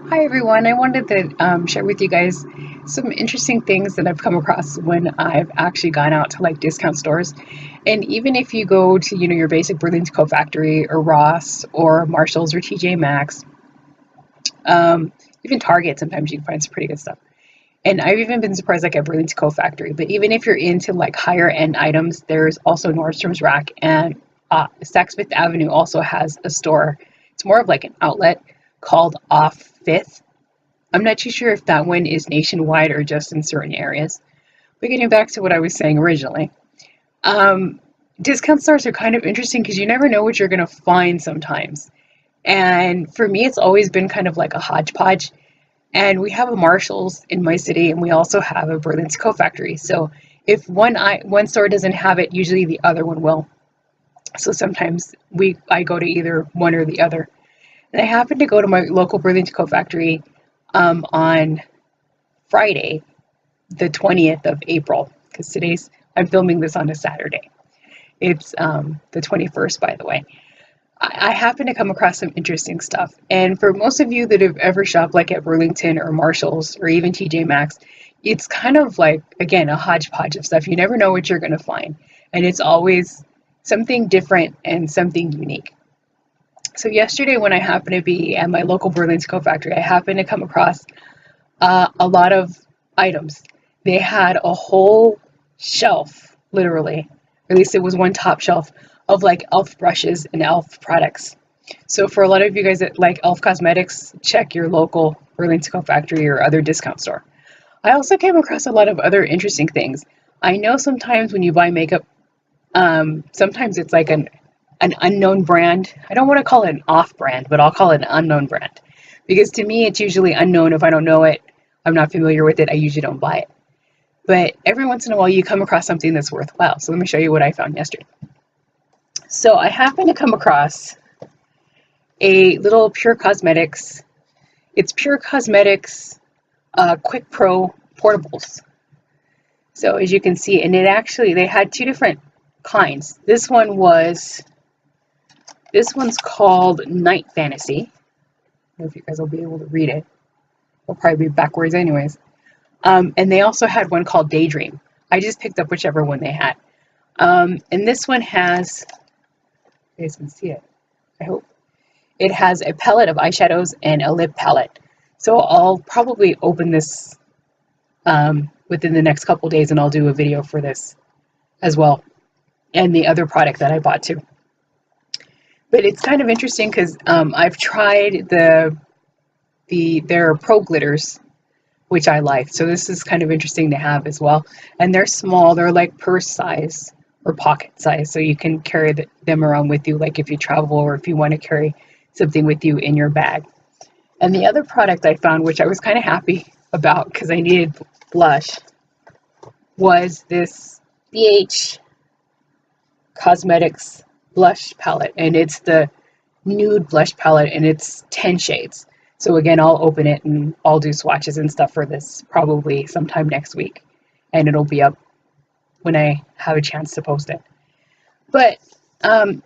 Hi everyone, I wanted to share with you guys some interesting things that I've come across when I've actually gone out to like discount stores. And even if you go to, your basic Burlington Coat Factory or Ross or Marshalls or TJ Maxx, um, even Target, sometimes you can find some pretty good stuff. And I've even been surprised like at Burlington Coat Factory. But even if you're into like higher end items, there's also Nordstrom's Rack, and Saks Fifth Avenue also has a store. It's more of like an outlet called Off Fifth. I'm not too sure if that one is nationwide or just in certain areas. But getting back to what I was saying originally, um, discount stores are kind of interesting because you never know what you're going to find sometimes. And for me, it's always been kind of like a hodgepodge. And we have a Marshalls in my city, and we also have a Burlington Coat Factory. So if one store doesn't have it, usually the other one will. So sometimes I go to either one or the other. And I happened to go to my local Burlington Coat Factory on Friday, the 20th of April, because I'm filming this on a Saturday. It's the 21st, by the way. I happen to come across some interesting stuff. And for most of you that have ever shopped like at Burlington or Marshalls or even TJ Maxx, it's kind of like, again, a hodgepodge of stuff. You never know what you're going to find. And it's always something different and something unique. So yesterday when I happened to be at my local Burlington Coat Factory, I happened to come across a lot of items. They had a whole shelf, literally, or at least it was one top shelf of like e.l.f. brushes and e.l.f. products. So for a lot of you guys that like e.l.f. cosmetics, check your local Burlington Coat Factory or other discount store. I also came across a lot of other interesting things. I know sometimes when you buy makeup, sometimes it's like an unknown brand. I don't want to call it an off brand, but I'll call it an unknown brand. Because to me, it's usually unknown. If I don't know it, I'm not familiar with it, I usually don't buy it. But every once in a while, you come across something that's worthwhile. So let me show you what I found yesterday. So I happened to come across a little Pure Cosmetics. It's Pure Cosmetics Quick Pro portables. So as you can see, and they had two different kinds. This one's called Night Fantasy. I don't know if you guys will be able to read it. It'll probably be backwards anyways. And they also had one called Daydream. I just picked up whichever one they had. And this one has, you guys can see it, I hope. It has a palette of eyeshadows and a lip palette. So I'll probably open this within the next couple days, and I'll do a video for this as well. And the other product that I bought too. But it's kind of interesting because I've tried their Pro Glitters, which I like. So this is kind of interesting to have as well. And they're small. They're like purse size or pocket size. So you can carry them around with you, like if you travel or if you want to carry something with you in your bag. And the other product I found, which I was kind of happy about because I needed blush, was this BH Cosmetics blush palette. And it's the nude blush palette, and it's 10 shades. So again, I'll open it and I'll do swatches and stuff for this probably sometime next week. And it'll be up when I have a chance to post it. But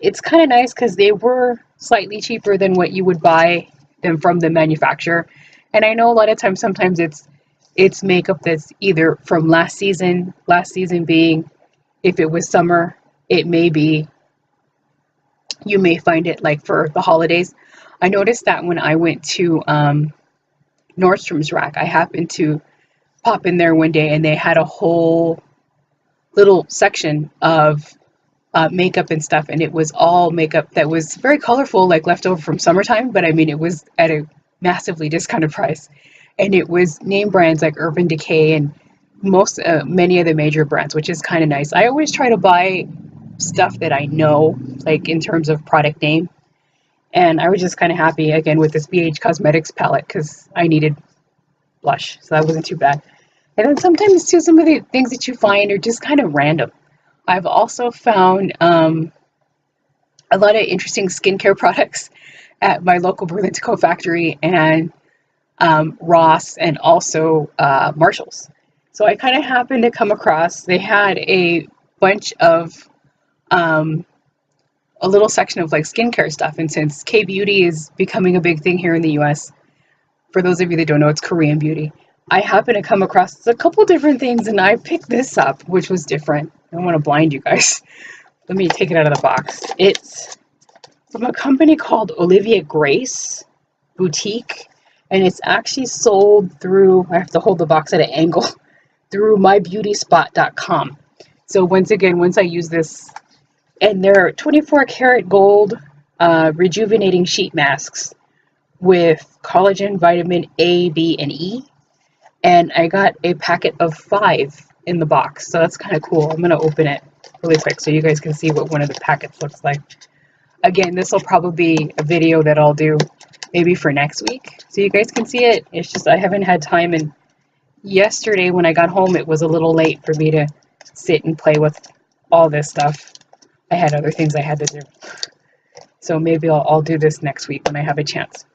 it's kind of nice because they were slightly cheaper than what you would buy them from the manufacturer. And I know a lot of times, sometimes it's makeup that's either from last season being, if it was summer, it may be, you may find it like for the holidays. I noticed that when I went to Nordstrom's Rack, I happened to pop in there one day and they had a whole little section of makeup and stuff, and it was all makeup that was very colorful, like leftover from summertime, but I mean it was at a massively discounted price. And it was name brands like Urban Decay and many of the major brands, which is kind of nice. I always try to buy stuff that I know, like in terms of product name. And I was just kind of happy, again, with this BH Cosmetics palette because I needed blush, so that wasn't too bad. And then sometimes, too, some of the things that you find are just kind of random. I've also found a lot of interesting skincare products at my local Burlington Coat Factory and Ross and also Marshalls. So I kind of happened to come across, they had a bunch of a little section of like skincare stuff. And since K-beauty is becoming a big thing here in the US, For those of you that don't know, it's Korean beauty. I happened to come across a couple different things and I picked this up, which was different. I don't want to blind you guys. Let me take it out of the box. It's from a company called Olivia Grace Boutique, and it's actually sold through, I have to hold the box at an angle, through mybeautyspot.com. So once again, once I use this, and they're 24 karat gold rejuvenating sheet masks with collagen, vitamin A, B, and E. And I got a packet of 5 in the box, so that's kind of cool. I'm going to open it really quick so you guys can see what one of the packets looks like. Again, this will probably be a video that I'll do maybe for next week so you guys can see it. It's just I haven't had time, and yesterday when I got home it was a little late for me to sit and play with all this stuff. I had other things I had to do. So maybe I'll do this next week when I have a chance.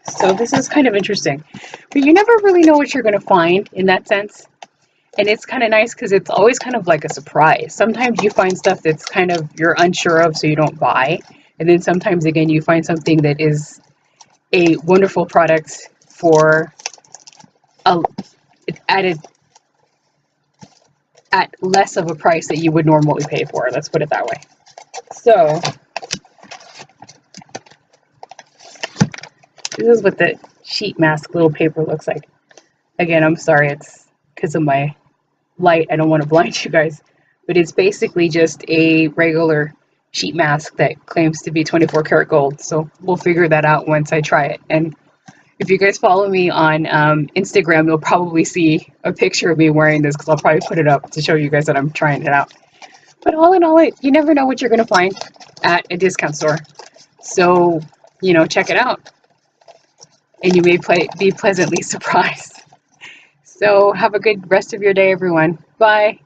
So this is kind of interesting, but you never really know what you're going to find in that sense. And it's kind of nice because it's always kind of like a surprise. Sometimes you find stuff that's kind of you're unsure of, so you don't buy. And then sometimes again, you find something that is a wonderful product for it's added at less of a price that you would normally pay for. Let's put it that way. So this is what the sheet mask little paper looks like. Again, I'm sorry, it's because of my light. I don't want to blind you guys, but it's basically just a regular sheet mask that claims to be 24 karat gold. So we'll figure that out once I try it. And if you guys follow me on Instagram, you'll probably see a picture of me wearing this because I'll probably put it up to show you guys that I'm trying it out. But all in all, you never know what you're going to find at a discount store. So, you know, check it out. And you may be pleasantly surprised. So have a good rest of your day, everyone. Bye.